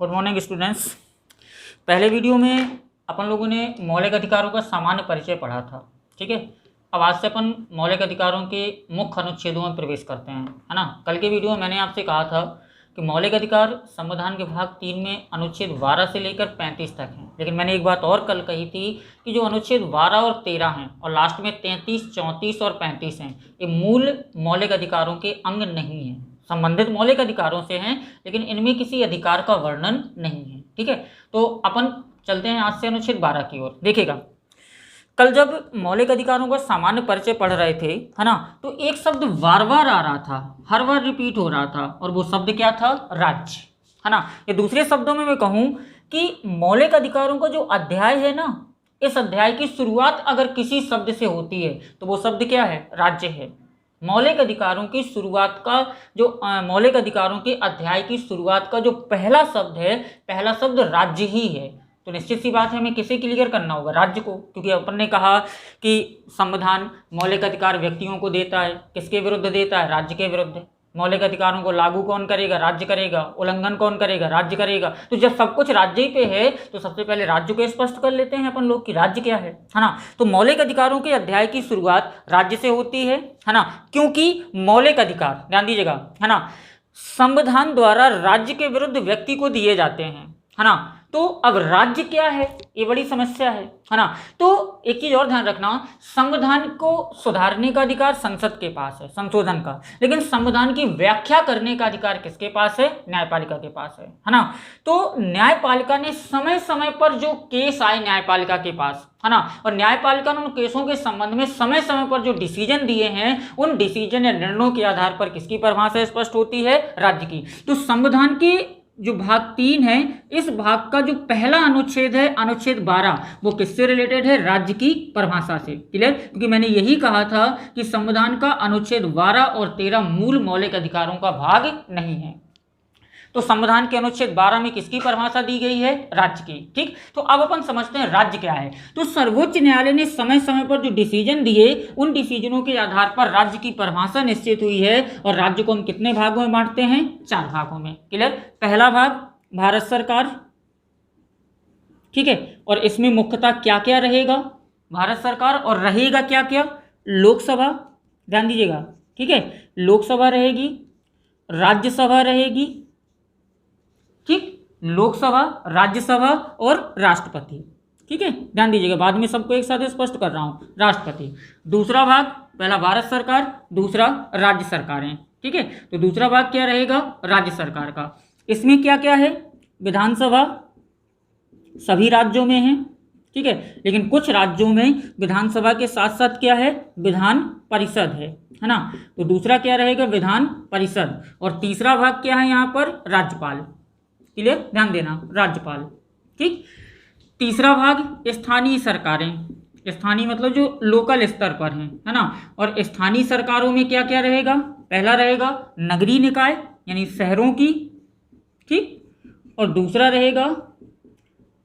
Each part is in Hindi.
Good morning students. पहले वीडियो में अपन लोगों ने मौलिक अधिकारों का सामान्य परिचय पढ़ा था, ठीक है। अब आज से अपन मौलिक अधिकारों के मुख्य अनुच्छेदों में प्रवेश करते हैं, है ना। कल के वीडियो में मैंने आपसे कहा था कि मौलिक अधिकार संविधान के भाग 3 में अनुच्छेद 12 से लेकर 35 तक हैं, लेकिन मैंने एक बात और कल कही थी कि जो अनुच्छेद 12 और 13 हैं और लास्ट में 33, 34 और 35 हैं, ये मूल मौलिक अधिकारों के अंग नहीं हैं, संबंधित मौलिक अधिकारों से हैं, लेकिन इनमें किसी अधिकार का वर्णन नहीं है, ठीक है। तो अपन चलते हैं आज से अनुच्छेद 12 की ओर। देखिएगा, कल जब मौलिक अधिकारों का सामान्य परिचय पढ़ रहे थे, है ना, तो एक शब्द बार बार आ रहा था, हर बार रिपीट हो रहा था, और वो शब्द क्या था? राज्य, है ना। ये दूसरे शब्दों में मैं कहूँ कि मौलिक अधिकारों का जो अध्याय है ना, इस अध्याय की शुरुआत अगर किसी शब्द से होती है तो वो शब्द क्या है? राज्य है। मौलिक अधिकारों की शुरुआत का जो मौलिक अधिकारों के अध्याय की शुरुआत का जो पहला शब्द है, पहला शब्द राज्य ही है। तो निश्चित सी बात है, हमें किसे क्लियर करना होगा? राज्य को, क्योंकि अपन ने कहा कि संविधान मौलिक अधिकार व्यक्तियों को देता है, किसके विरुद्ध देता है? राज्य के विरुद्ध। मौलिक अधिकारों को लागू कौन करेगा? राज्य करेगा। उल्लंघन कौन करेगा? राज्य करेगा। तो जब सब कुछ राज्य ही पे है तो सबसे पहले राज्य को स्पष्ट कर लेते हैं अपन लोग कि राज्य क्या है ना। तो मौलिक अधिकारों के अध्याय की शुरुआत राज्य से होती है ना, क्योंकि मौलिक अधिकार, ध्यान दीजिएगा, है ना, संविधान द्वारा राज्य के विरुद्ध व्यक्ति को दिए जाते हैं, है ना। तो अब राज्य क्या है, ये बड़ी समस्या है ना। तो एक चीज और ध्यान रखना, संविधान को सुधारने का अधिकार संसद के पास है, संशोधन का, लेकिन संविधान की व्याख्या करने का अधिकार किसके पास है? न्यायपालिका के पास है ना। तो न्यायपालिका ने समय समय पर जो केस आए न्यायपालिका के पास, है ना, और न्यायपालिका ने उन केसों के संबंध में समय समय पर जो डिसीजन दिए हैं, उन डिसीजन या निर्णयों के आधार पर किसकी परिभाषा स्पष्ट होती है? राज्य की। तो संविधान की जो भाग 3 है, इस भाग का जो पहला अनुच्छेद है, अनुच्छेद 12, वो किससे रिलेटेड है? राज्य की परिभाषा से। क्लियर? क्योंकि मैंने यही कहा था कि संविधान का अनुच्छेद 12 और 13 मूल मौलिक अधिकारों का भाग नहीं है। तो संविधान के अनुच्छेद 12 में किसकी परिभाषा दी गई है? राज्य की। ठीक, तो अब अपन समझते हैं राज्य क्या है। तो सर्वोच्च न्यायालय ने समय समय पर जो डिसीजन दिए, उन डिसीजनों के आधार पर राज्य की परिभाषा निश्चित हुई है, और राज्य को हम कितने भागों में बांटते हैं? 4 भागों में। क्लियर? पहला भाग भारत सरकार, ठीक है, और इसमें मुख्यतः क्या क्या रहेगा? भारत सरकार, और रहेगा क्या क्या? लोकसभा, ध्यान दीजिएगा, ठीक है, लोकसभा रहेगी, राज्यसभा रहेगी, ठीक, लोकसभा, राज्यसभा और राष्ट्रपति, ठीक है, ध्यान दीजिएगा, बाद में सबको एक साथ स्पष्ट कर रहा हूं। राष्ट्रपति, दूसरा भाग, पहला भारत सरकार, दूसरा राज्य सरकारें, ठीक है। तो दूसरा भाग क्या रहेगा? राज्य सरकार का। इसमें क्या क्या है? विधानसभा सभी राज्यों में है, ठीक है, लेकिन कुछ राज्यों में विधानसभा के साथ साथ क्या है? विधान परिषद है ना। तो दूसरा क्या रहेगा? विधान परिषद। और तीसरा भाग क्या है यहाँ पर? राज्यपाल। क्लियर? ध्यान देना, राज्यपाल, ठीक। तीसरा भाग स्थानीय सरकारें, स्थानीय मतलब जो लोकल स्तर पर हैं, है ना। और स्थानीय सरकारों में क्या क्या रहेगा? पहला रहेगा नगरीय निकाय यानी शहरों की, ठीक, और दूसरा रहेगा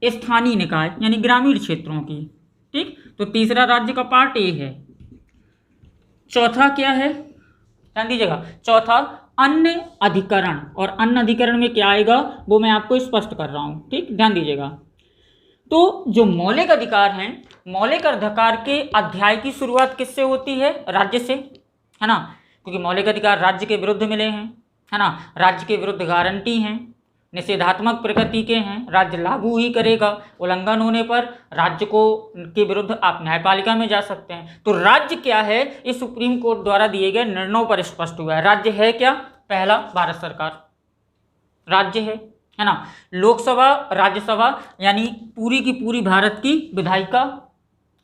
स्थानीय निकाय यानी ग्रामीण क्षेत्रों की, ठीक। तो तीसरा राज्य का पार्ट ए है। चौथा क्या है? ध्यान दीजिएगा, चौथा अन्य अधिकरण, और अन्य अधिकरण में क्या आएगा वो मैं आपको स्पष्ट कर रहा हूं, ठीक, ध्यान दीजिएगा। तो जो मौलिक अधिकार हैं, मौलिक अधिकार के अध्याय की शुरुआत किससे होती है? राज्य से, है ना, क्योंकि मौलिक अधिकार राज्य के विरुद्ध मिले हैं, है ना, राज्य के विरुद्ध गारंटी हैं, निषेधात्मक प्रकृति के हैं, राज्य लागू ही करेगा, उल्लंघन होने पर राज्य को के विरुद्ध आप न्यायपालिका में जा सकते हैं। तो राज्य क्या है? इस सुप्रीम कोर्ट द्वारा दिए गए निर्णयों पर स्पष्ट हुआ है। राज्य है क्या? पहला भारत सरकार राज्य है ना। लोकसभा, राज्यसभा यानी पूरी की पूरी भारत की विधायिका,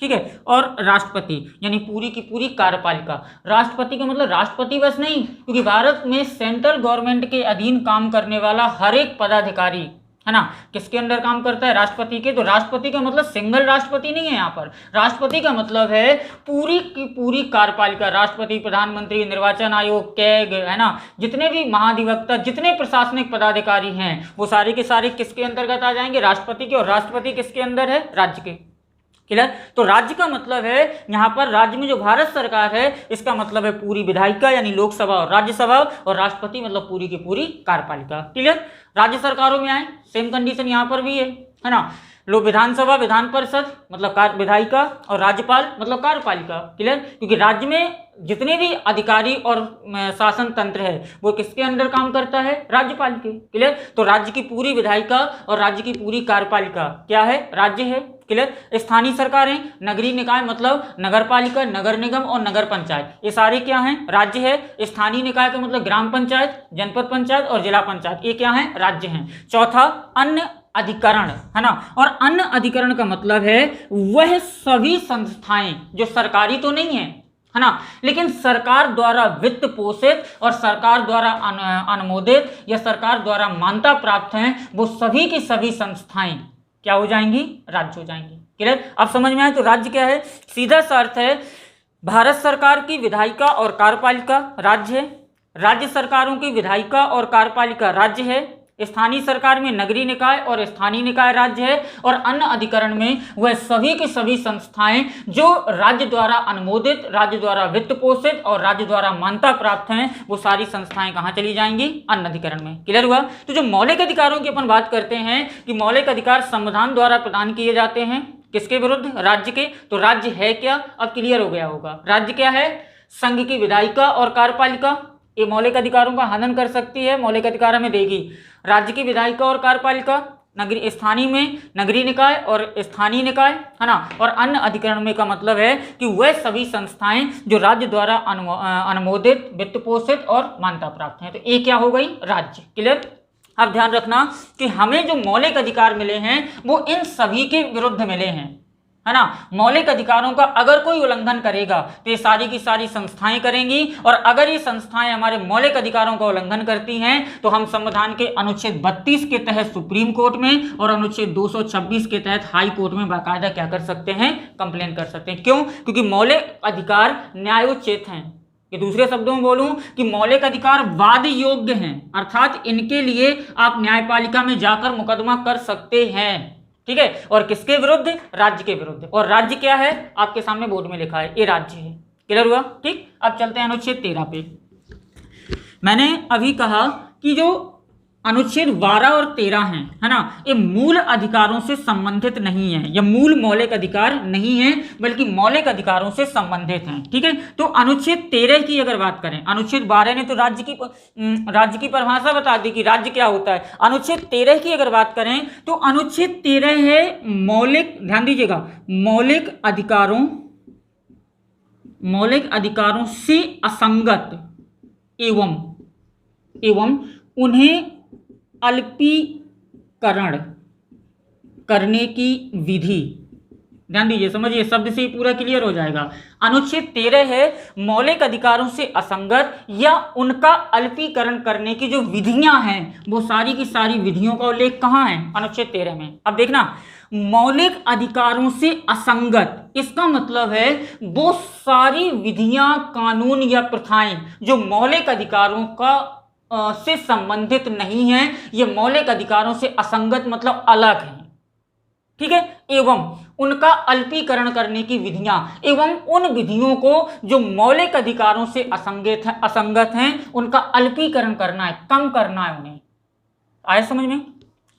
ठीक है, और राष्ट्रपति यानी पूरी की पूरी कार्यपालिका। राष्ट्रपति का मतलब राष्ट्रपति बस नहीं, क्योंकि भारत में सेंट्रल गवर्नमेंट के अधीन काम करने वाला हर एक पदाधिकारी, है ना, किसके अंडर काम करता है? राष्ट्रपति के। तो राष्ट्रपति का मतलब सिंगल राष्ट्रपति नहीं है यहाँ पर। राष्ट्रपति का मतलब है पूरी की पूरी कार्यपालिका, राष्ट्रपति, प्रधानमंत्री, निर्वाचन आयोग, कैग, है ना, जितने भी महाधिवक्ता, जितने प्रशासनिक पदाधिकारी हैं, वो सारे के सारे किसके अंतर्गत आ जाएंगे? राष्ट्रपति के। और राष्ट्रपति किसके अंदर है? राज्य के। क्लियर। तो राज्य का मतलब है यहाँ पर राज्य में जो भारत सरकार है इसका मतलब है पूरी विधायिका यानी लोकसभा और राज्यसभा, और राष्ट्रपति मतलब पूरी की पूरी कार्यपालिका। क्लियर। राज्य सरकारों में आए सेम कंडीशन यहाँ पर भी है ना। लोक विधानसभा विधान परिषद मतलब विधायिका, और राज्यपाल मतलब कार्यपालिका। क्लियर। क्योंकि राज्य में जितने भी अधिकारी और शासन तंत्र है वो किसके अंडर काम करता है, राज्यपाल के। क्लियर। तो राज्य की पूरी विधायिका और राज्य की पूरी कार्यपालिका क्या है, राज्य है। क्लियर। स्थानीय सरकारें, नगरीय निकाय मतलब नगर पालिका, नगर निगम और नगर पंचायत, ये सारे क्या हैं, राज्य है। स्थानीय निकाय का मतलब ग्राम पंचायत, जनपद पंचायत और जिला पंचायत, ये क्या है, राज्य हैं। चौथा अन्य अधिकरण है ना, और अन्य अधिकरण का मतलब है वह सभी संस्थाएं जो सरकारी तो नहीं है ना, लेकिन सरकार द्वारा वित्त पोषित और सरकार द्वारा अनुमोदित या सरकार द्वारा मान्यता प्राप्त हैं, वो सभी की सभी संस्थाएं क्या हो जाएंगी, राज्य हो जाएंगी। क्लियर। अब समझ में आए। तो राज्य क्या है, सीधा सा अर्थ है भारत सरकार की विधायिका और कार्यपालिका राज्य है, राज्य सरकारों की विधायिका और कार्यपालिका राज्य है, स्थानीय सरकार में नगरीय निकाय और स्थानीय निकाय राज्य है, और अन्य अधिकरण में वह सभी की सभी संस्थाएं जो राज्य द्वारा अनुमोदित, राज्य द्वारा वित्त पोषित और राज्य द्वारा मान्यता प्राप्त हैं, वो सारी संस्थाएं कहां चली जाएंगी, अन्य अधिकरण में। क्लियर हुआ। तो जो मौलिक अधिकारों की अपन बात करते हैं कि मौलिक अधिकार संविधान द्वारा प्रदान किए जाते हैं, किसके विरुद्ध, राज्य के। तो राज्य है क्या, अब क्लियर हो गया होगा। राज्य क्या है, संघ की विधायिका और कार्यपालिका, ये मौलिक अधिकारों का हनन कर सकती है, मौलिक अधिकार हमें देगी। राज्य की विधायिका और कार्यपालिका, नगरीय स्थानीय में नगरीय निकाय और स्थानीय निकाय है ना, और अन्य अधिकरण में का मतलब है कि वह सभी संस्थाएं जो राज्य द्वारा अनुमोदित, वित्त पोषित और मान्यता प्राप्त हैं। तो ये क्या हो गई, राज्य। क्लियर। अब ध्यान रखना कि हमें जो मौलिक अधिकार मिले हैं वो इन सभी के विरुद्ध मिले हैं, है ना। मौलिक अधिकारों का अगर कोई उल्लंघन करेगा तो ये सारी की सारी संस्थाएं करेंगी, और अगर ये संस्थाएं हमारे मौलिक अधिकारों का उल्लंघन करती हैं तो हम संविधान के अनुच्छेद 32 के तहत सुप्रीम कोर्ट में और अनुच्छेद 226 के तहत हाई कोर्ट में बाकायदा क्या कर सकते हैं, कंप्लेन कर सकते हैं। क्यों, क्योंकि मौलिक अधिकार न्यायोचित हैं। कि दूसरे शब्दों में बोलूं कि मौलिक अधिकार वाद योग्य हैं, अर्थात इनके लिए आप न्यायपालिका में जाकर मुकदमा कर सकते हैं। ठीक है। और किसके विरुद्ध, राज्य के विरुद्ध। और राज्य क्या है, आपके सामने बोर्ड में लिखा है, ये राज्य है। क्लियर हुआ। ठीक। अब चलते हैं अनुच्छेद 13 पे। मैंने अभी कहा कि जो अनुच्छेद 12 और 13 हैं, है ना, ये मूल अधिकारों से संबंधित नहीं है, ये मूल मौलिक अधिकार नहीं है, बल्कि मौलिक अधिकारों से संबंधित हैं। ठीक है। तो अनुच्छेद 13 की अगर बात करें, अनुच्छेद 12 ने तो राज्य की परिभाषा बता दी कि राज्य क्या होता है। अनुच्छेद 13 की अगर बात करें तो अनुच्छेद 13 है मौलिक, ध्यान दीजिएगा, मौलिक अधिकारों से असंगत एवं उन्हें अल्पीकरण करने की विधि। ध्यान दीजिए, समझिए, शब्द से ही पूरा क्लियर हो जाएगा। अनुच्छेद 13 है मौलिक अधिकारों से असंगत या उनका अल्पीकरण करने की जो विधियां हैं, वो सारी की सारी विधियों का उल्लेख कहां है, अनुच्छेद 13 में। अब देखना, मौलिक अधिकारों से असंगत, इसका मतलब है वो सारी विधियां, कानून या प्रथाएं जो मौलिक अधिकारों का से संबंधित नहीं है, ये मौलिक अधिकारों से असंगत मतलब अलग है। ठीक है। एवं उनका अल्पीकरण करने की विधियां, एवं उन विधियों को जो मौलिक अधिकारों से असंगत हैं उनका अल्पीकरण करना है, कम करना है उन्हें। आया समझ में।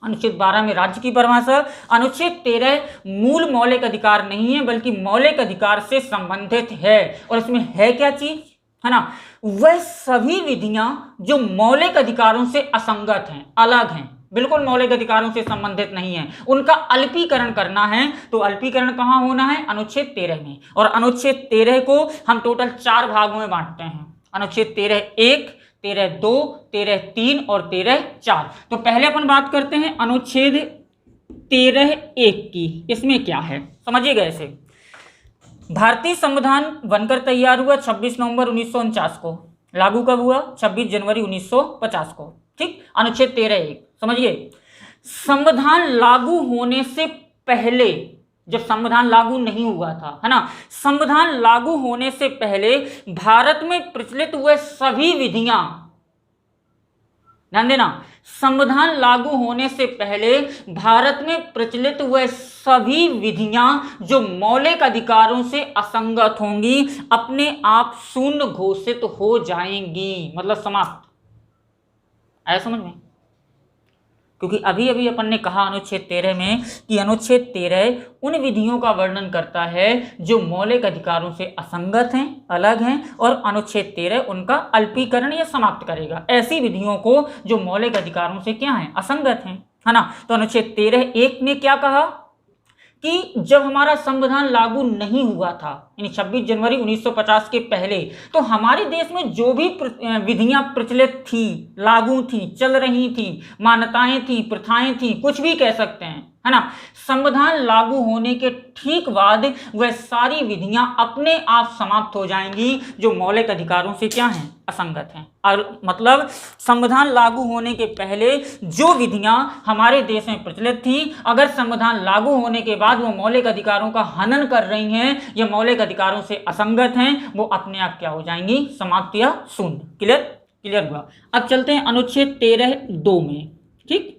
अनुच्छेद 12 में राज्य की परिभाषा, अनुच्छेद 13 मूल मौलिक अधिकार नहीं है बल्कि मौलिक अधिकार से संबंधित है। और इसमें है क्या चीज, है ना, वह सभी विधियां जो मौलिक अधिकारों से असंगत हैं, अलग हैं, बिल्कुल मौलिक अधिकारों से संबंधित नहीं है, उनका अल्पीकरण करना है। तो अल्पीकरण कहां होना है, अनुच्छेद 13 में। और अनुच्छेद 13 को हम टोटल 4 भागों में बांटते हैं, अनुच्छेद 13(1), 13(2), 13(3) और 13(4). तो पहले अपन बात करते हैं अनुच्छेद 13(1) की। इसमें क्या है समझिएगा। ऐसे भारतीय संविधान बनकर तैयार हुआ 26 नवंबर 1949 को, लागू कब हुआ, 26 जनवरी 1950 को। ठीक। अनुच्छेद 13(1) समझिए, संविधान लागू होने से पहले, जब संविधान लागू नहीं हुआ था, है ना, संविधान लागू होने से पहले भारत में प्रचलित हुए सभी विधियां ध्यान देना, संविधान लागू होने से पहले भारत में प्रचलित हुए सभी विधियां जो मौलिक अधिकारों से असंगत होंगी अपने आप शून्य घोषित हो जाएंगी, मतलब समाप्त। आया समझ में? क्योंकि अभी अभी अपन ने कहा अनुच्छेद 13 में कि अनुच्छेद 13 उन विधियों का वर्णन करता है जो मौलिक अधिकारों से असंगत हैं, अलग हैं, और अनुच्छेद 13 उनका अल्पीकरण या समाप्त करेगा, ऐसी विधियों को जो मौलिक अधिकारों से क्या हैं, असंगत हैं, है ना। तो अनुच्छेद 13(1) ने क्या कहा कि जब हमारा संविधान लागू नहीं हुआ था, यानी 26 जनवरी 1950 के पहले, तो हमारे देश में जो भी विधियां प्रचलित थी, लागू थी, चल रही थी, मान्यताएं थी, प्रथाएं थी, कुछ भी कह सकते हैं, है ना, संविधान लागू होने के ठीक बाद वह सारी विधियां अपने आप समाप्त हो जाएंगी जो मौलिक अधिकारों से क्या हैं, असंगत हैं। और मतलब संविधान लागू होने के पहले जो विधियां हमारे देश में प्रचलित थी, अगर संविधान लागू होने के बाद वो मौलिक अधिकारों का हनन कर रही हैं या मौलिक अधिकारों से असंगत हैं, वो अपने आप क्या हो जाएंगी, समाप्त या शून्य। क्लियर हुआ? अब चलते हैं अनुच्छेद 13(2) में। ठीक,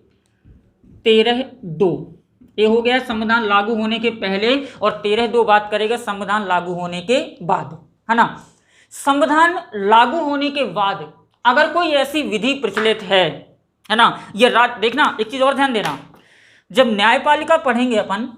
13(2) ये हो गया संविधान लागू होने के पहले, और 13(2) बात करेगा संविधान लागू होने के बाद, है ना। संविधान लागू होने के बाद अगर कोई ऐसी विधि प्रचलित है ना, ये देखना एक चीज और ध्यान देना, जब न्यायपालिका पढ़ेंगे अपन,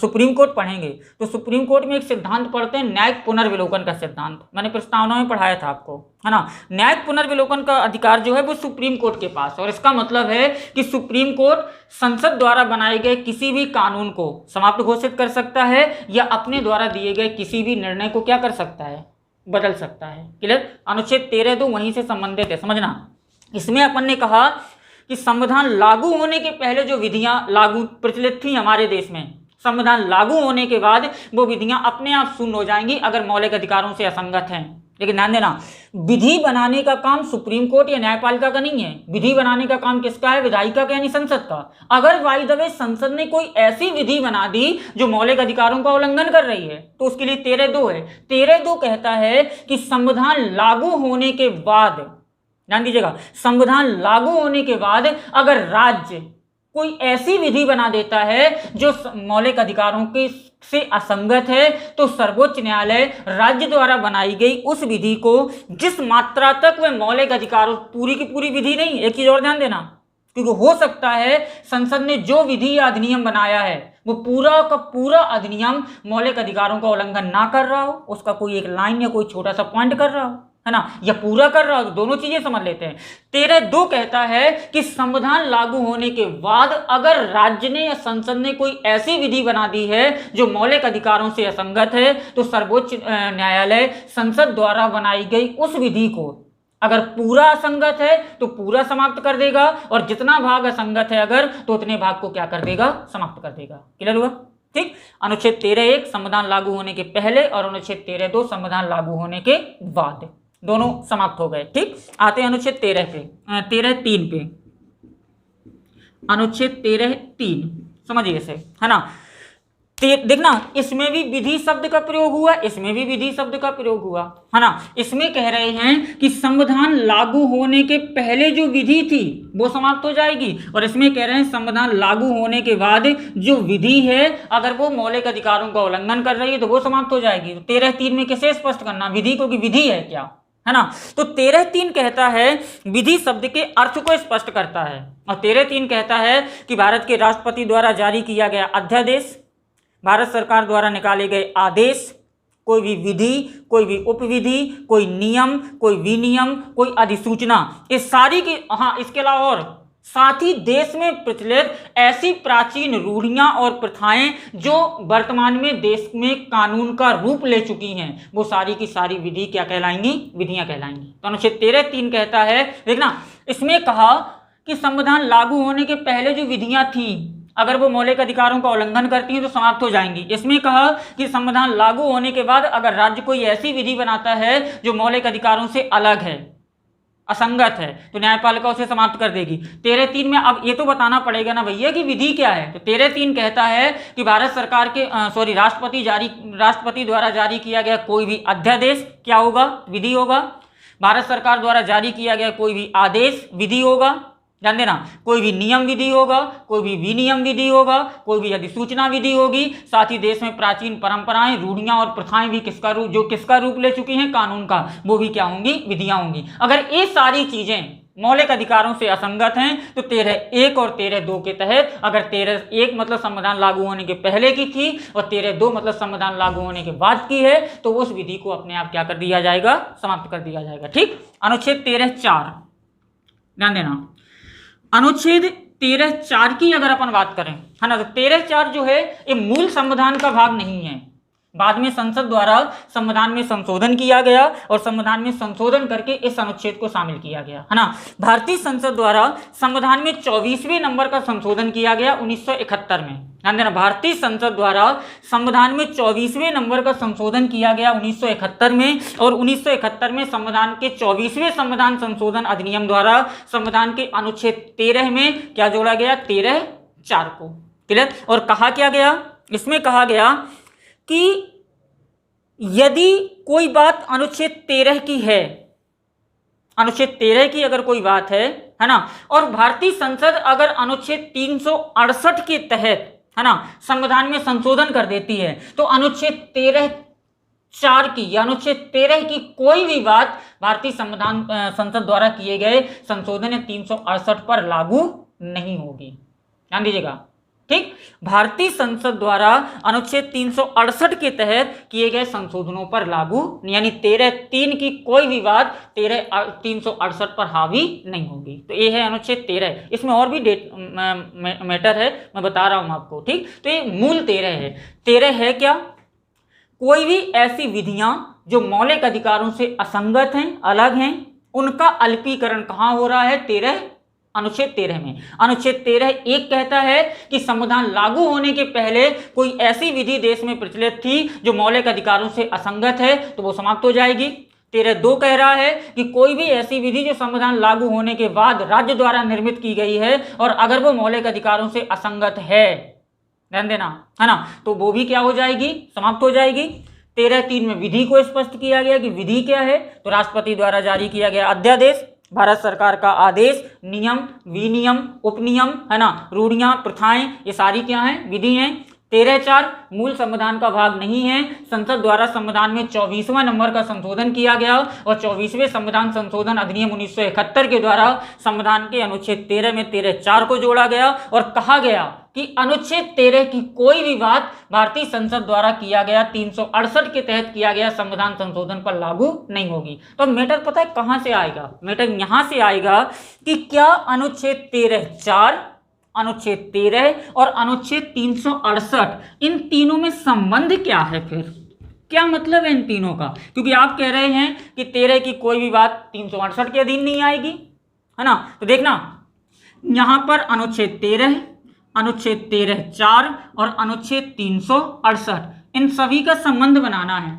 सुप्रीम कोर्ट पढ़ेंगे, तो सुप्रीम कोर्ट में एक सिद्धांत पढ़ते हैं, न्यायिक पुनर्विलोकन का सिद्धांत। मैंने प्रस्तावना में पढ़ाया था आपको, है ना। न्यायिक पुनर्विलोकन का अधिकार जो है वो सुप्रीम कोर्ट के पास, और इसका मतलब है कि सुप्रीम कोर्ट संसद द्वारा बनाए गए किसी भी कानून को समाप्त घोषित कर सकता है या अपने द्वारा दिए गए किसी भी निर्णय को क्या कर सकता है, बदल सकता है। क्लियर? अनुच्छेद 13(2) वहीं से संबंधित है, समझना। इसमें अपन ने कहा कि संविधान लागू होने के पहले जो विधियां लागू प्रचलित थी हमारे देश में, संविधान लागू होने के बाद वो विधियां अपने आप शून्य हो जाएंगी अगर मौलिक अधिकारों से असंगत हैं। लेकिन ध्यान देना, विधि बनाने का काम सुप्रीम कोर्ट या न्यायपालिका का नहीं है। विधि बनाने का काम किसका है? विधायिका का, यानी संसद का। अगर बाय द वे संसद ने कोई ऐसी विधि बना दी जो मौलिक अधिकारों का उल्लंघन कर रही है, तो उसके लिए 13(2) है। 13(2) कहता है कि संविधान लागू होने के बाद, ध्यान दीजिएगा, संविधान लागू होने के बाद अगर राज्य कोई ऐसी विधि बना देता है जो मौलिक अधिकारों के से असंगत है, तो सर्वोच्च न्यायालय राज्य द्वारा बनाई गई उस विधि को, जिस मात्रा तक वह मौलिक अधिकारों, पूरी की पूरी विधि नहीं, एक चीज और ध्यान देना, क्योंकि हो सकता है संसद ने जो विधि या अधिनियम बनाया है वो पूरा का पूरा अधिनियम मौलिक अधिकारों का उल्लंघन ना कर रहा हो, उसका कोई एक लाइन या कोई छोटा सा पॉइंट कर रहा हो, है ना, या पूरा कर रहा हो। दोनों चीजें समझ लेते हैं। 13(2) कहता है कि संविधान लागू होने के बाद अगर राज्य ने या संसद ने कोई ऐसी विधि बना दी है जो मौलिक अधिकारों से असंगत है, तो सर्वोच्च न्यायालय संसद द्वारा बनाई गई उस विधि को अगर पूरा असंगत है तो पूरा समाप्त कर देगा, और जितना भाग असंगत है अगर, तो उतने भाग को क्या कर देगा, समाप्त कर देगा। क्लियर हुआ? ठीक। अनुच्छेद 13(1) संविधान लागू होने के पहले और अनुच्छेद 13(2) संविधान लागू होने के बाद, दोनों समाप्त हो गए। ठीक। आते हैं अनुच्छेद 13(3) पे। अनुच्छेद 13(3) समझिए इसे, है ना। देखना, इसमें भी विधि शब्द का प्रयोग हुआ, इसमें भी विधि शब्द का प्रयोग हुआ, है ना। इसमें कह रहे हैं कि संविधान लागू होने के पहले जो विधि थी वो समाप्त हो जाएगी, और इसमें कह रहे हैं संविधान लागू होने के बाद जो विधि है अगर वो मौलिक अधिकारों का उल्लंघन कर रही है तो वो समाप्त हो जाएगी। तो 13(3) में किसे स्पष्ट करना? विधि को, कि विधि है क्या, है ना। तो 13(3) कहता है, विधि शब्द के अर्थ को स्पष्ट करता है, और 13(3) कहता है कि भारत के राष्ट्रपति द्वारा जारी किया गया अध्यादेश, भारत सरकार द्वारा निकाले गए आदेश, कोई भी विधि, कोई भी उपविधि, कोई नियम, कोई विनियम, कोई अधिसूचना, इस सारी की, हाँ, इसके अलावा और साथ ही देश में प्रचलित ऐसी प्राचीन रूढ़ियां और प्रथाएं जो वर्तमान में देश में कानून का रूप ले चुकी हैं, वो सारी की सारी विधि क्या कहलाएंगी? विधियां कहलाएंगी। तो अनुच्छेद 13(3) कहता है, देखना, इसमें कहा कि संविधान लागू होने के पहले जो विधियां थी अगर वो मौलिक अधिकारों का उल्लंघन करती हैं तो समाप्त हो जाएंगी। इसमें कहा कि संविधान लागू होने के बाद अगर राज्य कोई ऐसी विधि बनाता है जो मौलिक अधिकारों से अलग है, असंगत है, तो न्यायपालिका उसे समाप्त कर देगी। 13(3) में अब ये तो बताना पड़ेगा ना भैया कि विधि क्या है। तो 13(3) कहता है कि भारत सरकार के राष्ट्रपति द्वारा जारी किया गया कोई भी अध्यादेश क्या होगा? विधि होगा। भारत सरकार द्वारा जारी किया गया कोई भी आदेश विधि होगा, ध्यान देना, कोई भी नियम विधि होगा, कोई भी विनियम विधि होगा, कोई भी अधिसूचना विधि होगी। साथ ही देश में प्राचीन परंपराएं, रूढ़ियां और प्रथाएं भी किसका रूप ले चुकी हैं, कानून का, वो भी क्या होंगी, विधियां होंगी। अगर ये सारी चीजें मौलिक अधिकारों से असंगत हैं तो 13(1) और 13(2) के तहत, अगर 13(1) मतलब संविधान लागू होने के पहले की थी और 13(2) मतलब संविधान लागू होने के बाद की है, तो उस विधि को अपने आप क्या कर दिया जाएगा, समाप्त कर दिया जाएगा। ठीक। अनुच्छेद 13(4), ध्यान देना, अनुच्छेद 13(4) की अगर अपन बात करें, है ना, तो 13(4) जो है ये मूल संविधान का भाग नहीं है। बाद में संसद द्वारा संविधान में संशोधन किया गया और संविधान में संशोधन करके इस अनुच्छेद को शामिल किया गया, है ना। भारतीय संसद द्वारा संविधान में 24वें नंबर का संशोधन किया गया 1971 में। ध्यान देना, भारतीय संसद द्वारा संविधान में 24वें नंबर का संशोधन किया गया 1971 में, और 1971 में संविधान के 24वें संविधान संशोधन अधिनियम द्वारा संविधान के अनुच्छेद 13 में क्या जोड़ा गया, 13(4) को। क्लियर। और कहा क्या गया, इसमें कहा गया कि यदि कोई बात अनुच्छेद 13 की है, अनुच्छेद 13 की अगर कोई बात है ना, और भारतीय संसद अगर अनुच्छेद 368 के तहत, है ना, संविधान में संशोधन कर देती है, तो अनुच्छेद 13(4) की या अनुच्छेद 13 की कोई भी बात भारतीय संविधान संसद द्वारा किए गए संशोधन 368 पर लागू नहीं होगी। ध्यान दीजिएगा। ठीक। भारतीय संसद द्वारा अनुच्छेद 368 के तहत किए गए संशोधनों पर लागू, यानी 13(3) की कोई भी बात 368 पर हावी नहीं होगी। तो ये है अनुच्छेद 13। इसमें और भी मैटर है, मैं बता रहा हूं आपको। ठीक। तो ये मूल 13 है। 13 है क्या, कोई भी ऐसी विधियां जो मौलिक अधिकारों से असंगत हैं, अलग हैं, उनका अल्पीकरण कहां हो रहा है, अनुच्छेद 13 में। अनुच्छेद 13(1) कहता है कि संविधान लागू होने के पहले कोई ऐसी विधि देश में प्रचलित थी जो मौलिक अधिकारों से असंगत है, तो वो समाप्त हो जाएगी। 13(2) कह रहा है कि कोई भी ऐसी विधि जो संविधान लागू होने के बाद राज्य द्वारा निर्मित की गई है और अगर वो मौलिक अधिकारों से असंगत है, ध्यान देना, है ना, तो वो भी क्या हो जाएगी, समाप्त हो जाएगी। 13(3) में विधि को स्पष्ट किया गया कि विधि क्या है, तो राष्ट्रपति द्वारा जारी किया गया अध्यादेश, भारत सरकार का आदेश, नियम, विनियम, उपनियम, है ना, रूढ़ियां, प्रथाएं, ये सारी क्या हैं, विधि हैं। 13(4) मूल संविधान का भाग नहीं है। संसद द्वारा संविधान में 24वां नंबर का संशोधन किया गया और 24वें संविधान संशोधन अधिनियम 1971 के द्वारा संविधान के अनुच्छेद 13 में 13(4) को जोड़ा गया और कहा गया कि अनुच्छेद 13 की कोई भी बात भारतीय संसद द्वारा किया गया 368 के तहत किया गया संविधान संशोधन पर लागू नहीं होगी। तो मैटर पता है कहां से आएगा, मैटर यहां से आएगा कि क्या अनुच्छेद 13(4), अनुच्छेद 13 और अनुच्छेद 368, इन तीनों में संबंध क्या है, फिर क्या मतलब है इन तीनों का, क्योंकि आप कह रहे हैं कि 13 की कोई भी बात 368 के अधीन नहीं आएगी, है ना। तो देखना यहां पर अनुच्छेद 13, अनुच्छेद 13(4) और अनुच्छेद 368, इन सभी का संबंध बनाना है।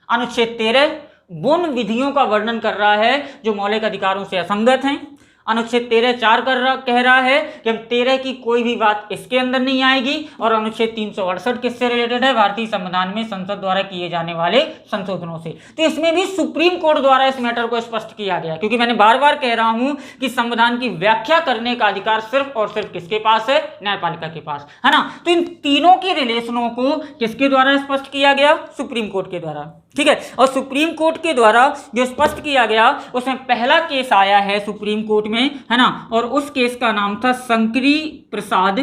अनुच्छेद 13 उन विधियों का वर्णन कर रहा है जो मौलिक अधिकारों से असंगत हैं। अनुच्छेद 13(4) कह रहा है कि हम 13 की कोई भी बात इसके अंदर नहीं आएगी, और अनुच्छेद 368 किससे रिलेटेड है, भारतीय संविधान में संसद द्वारा किए जाने वाले संशोधनों से। तो इसमें भी सुप्रीम कोर्ट द्वारा इस मैटर को स्पष्ट किया गया, क्योंकि मैंने बार बार कह रहा हूं कि संविधान की व्याख्या करने का अधिकार सिर्फ और सिर्फ किसके पास है, न्यायपालिका के पास, है ना। तो इन तीनों के रिलेशनों को किसके द्वारा स्पष्ट किया गया, सुप्रीम कोर्ट के द्वारा। ठीक है। और सुप्रीम कोर्ट के द्वारा जो स्पष्ट किया गया उसमें पहला केस आया है सुप्रीम कोर्ट में, है ना, और उस केस का नाम था शंकरी प्रसाद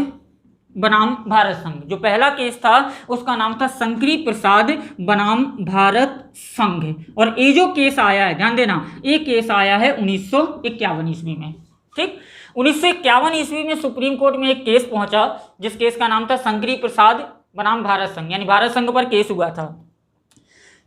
बनाम भारत संघ। जो पहला केस था उसका नाम था शंकरी प्रसाद बनाम भारत संघ। और ये जो केस आया है, ध्यान देना, ये केस आया है 1951 ईस्वी में। ठीक। 1951 ईस्वी में सुप्रीम कोर्ट में एक केस पहुंचा जिस केस का नाम था शंकरी प्रसाद बनाम भारत संघ, यानी भारत संघ पर केस हुआ था।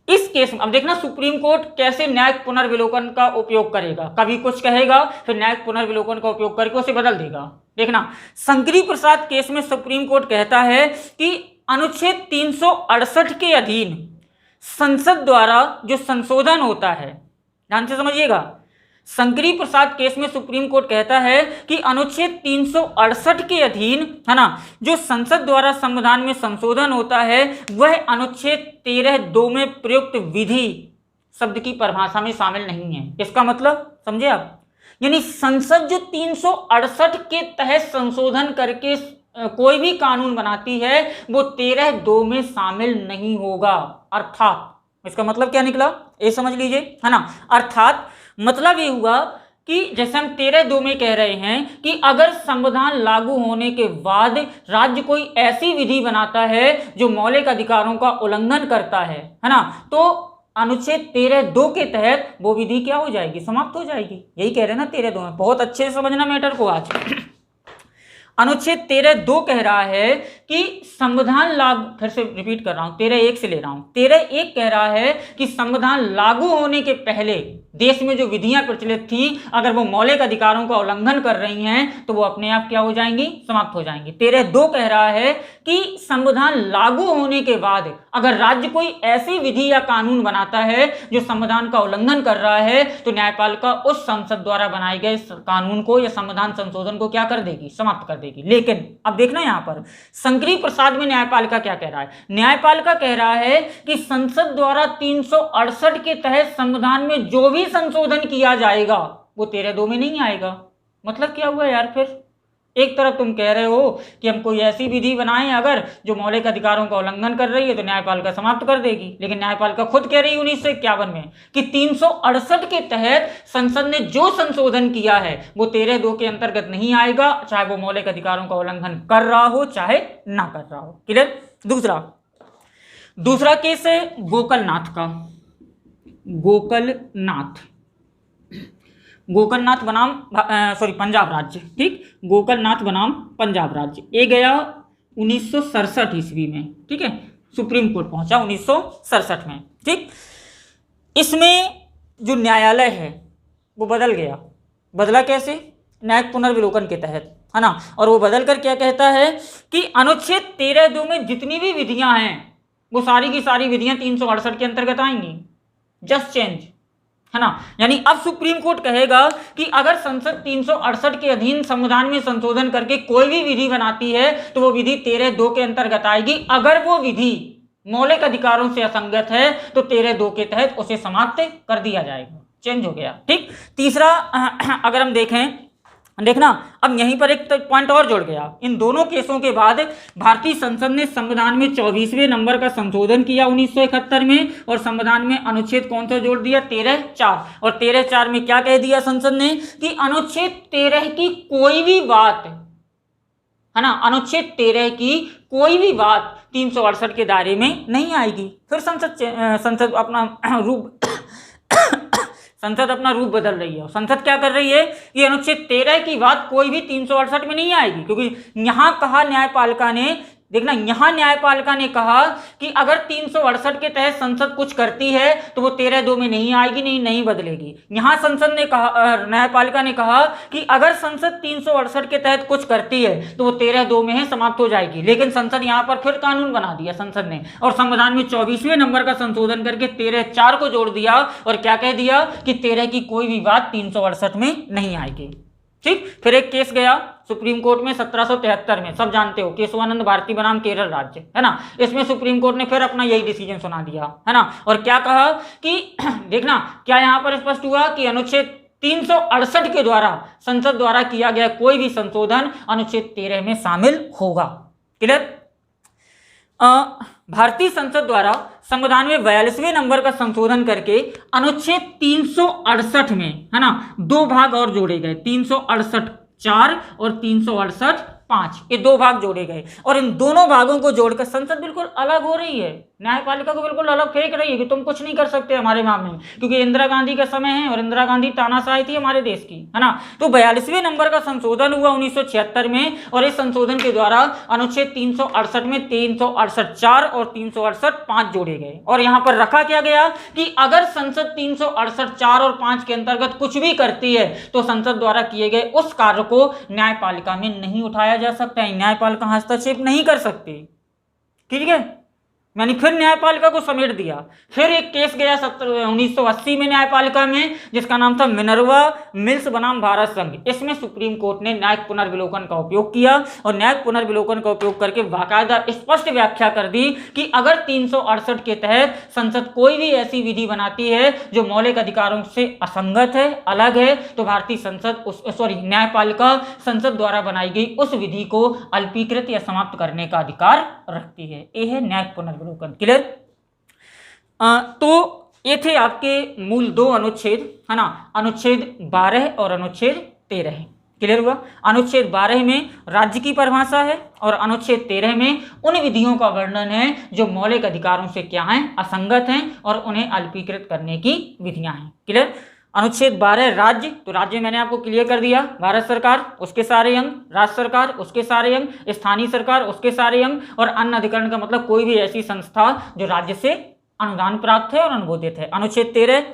इस केस में अब देखना सुप्रीम कोर्ट कैसे न्यायिक पुनर्विलोकन का उपयोग करेगा, कभी कुछ कहेगा फिर न्यायिक पुनर्विलोकन का उपयोग करके उसे बदल देगा। देखना, शंकरी प्रसाद केस में सुप्रीम कोर्ट कहता है कि अनुच्छेद 368 के अधीन संसद द्वारा जो संशोधन होता है, ध्यान से समझिएगा, शंकरी प्रसाद केस में सुप्रीम कोर्ट कहता है कि अनुच्छेद 368 के अधीन, है ना, जो संसद द्वारा संविधान में संशोधन होता है वह अनुच्छेद 13(2) में प्रयुक्त विधि शब्द की परिभाषा में शामिल नहीं है। इसका मतलब समझे आप, यानी संसद जो 368 के तहत संशोधन करके कोई भी कानून बनाती है वो 13(2) में शामिल नहीं होगा। अर्थात इसका मतलब क्या निकला, ये समझ लीजिए, है ना। अर्थात मतलब ये हुआ कि जैसे हम 13(2) में कह रहे हैं कि अगर संविधान लागू होने के बाद राज्य कोई ऐसी विधि बनाता है जो मौलिक अधिकारों का उल्लंघन करता है ना, तो अनुच्छेद 13(2) के तहत वो विधि क्या हो जाएगी, समाप्त हो जाएगी। यही कह रहे हैं ना 13(2) में। बहुत अच्छे से समझना मैटर को आज। अनुच्छेद 13(2) कह रहा है कि संविधान लागू, फिर से रिपीट कर रहा हूं, 13(1) से ले रहा हूं। 13(1) कह रहा है कि संविधान लागू होने के पहले देश में जो विधियां प्रचलित थी, अगर वो मौलिक अधिकारों का उल्लंघन कर रही हैं तो वो अपने आप क्या हो जाएंगी, समाप्त हो जाएंगी। 13(2) कह रहा है कि संविधान लागू होने के बाद अगर राज्य कोई ऐसी विधि या कानून बनाता है जो संविधान का उल्लंघन कर रहा है तो न्यायपालिका उस संसद द्वारा बनाए गए कानून को या संविधान संशोधन को क्या कर देगी, समाप्त कर देगी। लेकिन अब देखना यहां पर संकरी प्रसाद में न्यायपालिका क्या कह रहा है। न्यायपालिका कह रहा है कि संसद द्वारा 368 के तहत संविधान में जो भी संशोधन किया जाएगा वो 13(2) में नहीं आएगा। मतलब क्या हुआ यार, फिर एक तरफ तुम कह रहे हो कि हम कोई ऐसी विधि बनाएं अगर जो मौलिक अधिकारों का उल्लंघन कर रही है तो न्यायपालिका समाप्त कर देगी, लेकिन न्यायपालिका खुद कह रही है 1951 में कि 368 के तहत संसद ने जो संशोधन किया है वो 13(2) के अंतर्गत नहीं आएगा, चाहे वो मौलिक अधिकारों का उल्लंघन कर रहा हो चाहे ना कर रहा हो। क्लियर। दूसरा केस है गोकलनाथ का। गोकलनाथ बनाम पंजाब राज्य, ठीक, गोकलनाथ बनाम पंजाब राज्य। ये गया 1967 ईस्वी में, ठीक है, सुप्रीम कोर्ट पहुंचा 1967 में, ठीक। इसमें जो न्यायालय है वो बदल गया। बदला कैसे, न्यायिक पुनर्विलोकन के तहत, है ना। और वो बदल कर क्या कहता है कि अनुच्छेद 13(2) में जितनी भी विधियां हैं वो सारी की सारी विधियां 368 के अंतर्गत आएंगी। जस्ट चेंज, है ना। यानी अब सुप्रीम कोर्ट कहेगा कि अगर संसद 368 के अधीन संविधान में संशोधन करके कोई भी विधि बनाती है तो वो विधि 13(2) के अंतर्गत आएगी। अगर वो विधि मौलिक अधिकारों से असंगत है तो 13(2) के तहत उसे समाप्त कर दिया जाएगा। चेंज हो गया, ठीक। तीसरा अगर हम देखना अब यहीं पर एक पॉइंट और जुड़ गया। इन दोनों केसों के बाद भारतीय संसद ने संविधान में 24वें नंबर का संशोधन किया 1971 में, और संविधान में अनुच्छेद कौन सा जोड़ दिया, 13(4। और 13(4) में क्या कह दिया संसद ने कि अनुच्छेद 13 की कोई भी बात, है ना, अनुच्छेद 13 की कोई भी बात 368 के दायरे में नहीं आएगी। फिर संसद अपना रूप बदल रही है। संसद क्या कर रही है, ये अनुच्छेद 13 की बात कोई भी 368 में नहीं आएगी, क्योंकि यहां कहा न्यायपालिका ने, देखना यहां न्यायपालिका ने कहा कि अगर 368 के तहत संसद कुछ करती है तो वो 13(2) में नहीं आएगी, नहीं बदलेगी। यहां संसद ने कहा, न्यायपालिका ने कहा कि अगर संसद 368 के तहत कुछ करती है तो वो 13(2) में है, समाप्त हो जाएगी। लेकिन संसद यहां पर फिर कानून बना दिया संसद ने, और संविधान में 24वें नंबर का संशोधन करके 13(4) को जोड़ दिया, और क्या कह दिया कि 13 की कोई भी बात 368 में नहीं आएगी, ठीक। फिर एक केस गया सुप्रीम कोर्ट में 1773 में, सब जानते हो, केशवानंद भारती बनाम केरल राज्य, है ना। इसमें सुप्रीम कोर्ट ने फिर अपना यही डिसीजन सुना दिया, है ना। और क्या कहा कि देखना क्या यहां पर स्पष्ट हुआ कि अनुच्छेद 368 के द्वारा संसद द्वारा किया गया कोई भी संशोधन अनुच्छेद 13 में शामिल होगा। क्लियर। भारतीय संसद द्वारा संविधान में 42वें नंबर का संशोधन करके अनुच्छेद 368 में, है ना, 2 भाग और जोड़े गए, 368(4) और 368(5), ये 2 भाग जोड़े गए। और इन दोनों भागों को जोड़कर संसद बिल्कुल अलग हो रही है, न्यायपालिका को बिल्कुल अलग फेंक रही है कि तुम कुछ नहीं कर सकते हमारे मामले में, क्योंकि इंदिरा गांधी का समय है और इंदिरा गांधी तानाशाही थी हमारे देश की, है ना। तो 42वें नंबर का संशोधन हुआ 1976 में, और इस संशोधन के द्वारा अनुच्छेद 368 में 368(4) और 368(5) जोड़े गए। और यहां पर रखा क्या गया कि अगर संसद 368(4) और 5 के अंतर्गत कुछ भी करती है तो संसद द्वारा किए गए उस कार्य को न्यायपालिका में नहीं उठाया जा सकता है, न्यायपालिका हस्तक्षेप नहीं कर सकती, ठीक है। यानी फिर न्यायपालिका को समेट दिया। फिर एक केस गया 1980 में न्यायपालिका में, जिसका नाम था मिनर्वा मिल्स बनाम भारत संघ। इसमें सुप्रीम कोर्ट ने न्यायिक पुनर्विलोकन का उपयोग किया और न्यायिक पुनर्विलोकन का उपयोग करके बाकायदा स्पष्ट व्याख्या कर दी कि अगर 368 के तहत संसद कोई भी ऐसी विधि बनाती है जो मौलिक अधिकारों से असंगत है, अलग है, तो भारतीय संसद न्यायपालिका संसद द्वारा बनाई गई उस विधि को अल्पीकृत या समाप्त करने का अधिकार रखती है। यह है न्यायिक पुनर्विलोकन। क्लियर? तो ये थे आपके मूल दो अनुच्छेद, है ना, अनुच्छेद 12 और अनुच्छेद 13। क्लियर हुआ? अनुच्छेद 12 में राज्य की परिभाषा है और अनुच्छेद 13 में उन विधियों का वर्णन है जो मौलिक अधिकारों से क्या हैं, असंगत हैं और उन्हें अल्पीकृत करने की विधियां हैं। क्लियर? अनुच्छेद 12 राज्य, तो राज्य मैंने आपको क्लियर कर दिया, भारत सरकार उसके सारे अंग, राज्य सरकार उसके सारे अंग, स्थानीय सरकार उसके सारे अंग, और अन्य अधिकरण का मतलब कोई भी ऐसी संस्था जो राज्य से अनुदान प्राप्त है और अनुमोदित है। अनुच्छेद 13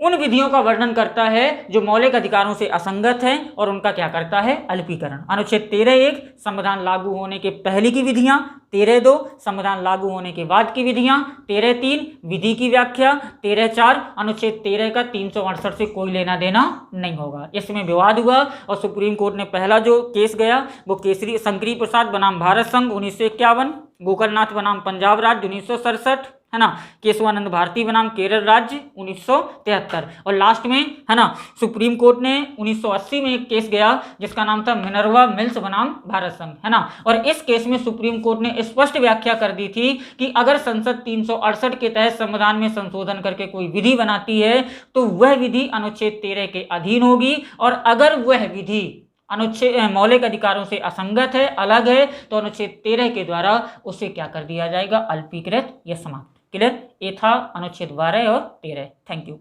उन विधियों का वर्णन करता है जो मौलिक अधिकारों से असंगत हैं और उनका क्या करता है, अल्पीकरण। अनुच्छेद 13(1) संविधान लागू होने के पहले की विधियां, 13(2) संविधान लागू होने के बाद की विधियां, 13(3) विधि की व्याख्या, 13(4) अनुच्छेद 13 का 368 से कोई लेना देना नहीं होगा। इसमें विवाद हुआ और सुप्रीम कोर्ट ने पहला जो केस गया वो केसरी शंकरी प्रसाद बनाम भारत संघ 1951, गोकलनाथ बनाम पंजाब राज्य 1967, है ना, केशवानंद भारती बनाम केरल राज्य 1973, और लास्ट में, है ना, सुप्रीम कोर्ट ने 1980 में एक केस गया जिसका नाम था मिनर्वा मिल्स बनाम भारत संघ, है ना। और इस केस में सुप्रीम कोर्ट ने स्पष्ट व्याख्या कर दी थी कि अगर संसद 368 के तहत संविधान में संशोधन करके कोई विधि बनाती है तो वह विधि अनुच्छेद 13 के अधीन होगी, और अगर वह विधि अनुच्छेद मौलिक अधिकारों से असंगत है, अलग है, तो अनुच्छेद 13 के द्वारा उसे क्या कर दिया जाएगा, अल्पीकृत या समाप्त। क्लियर? ये था अनुच्छेद 12 और 13। Thank you.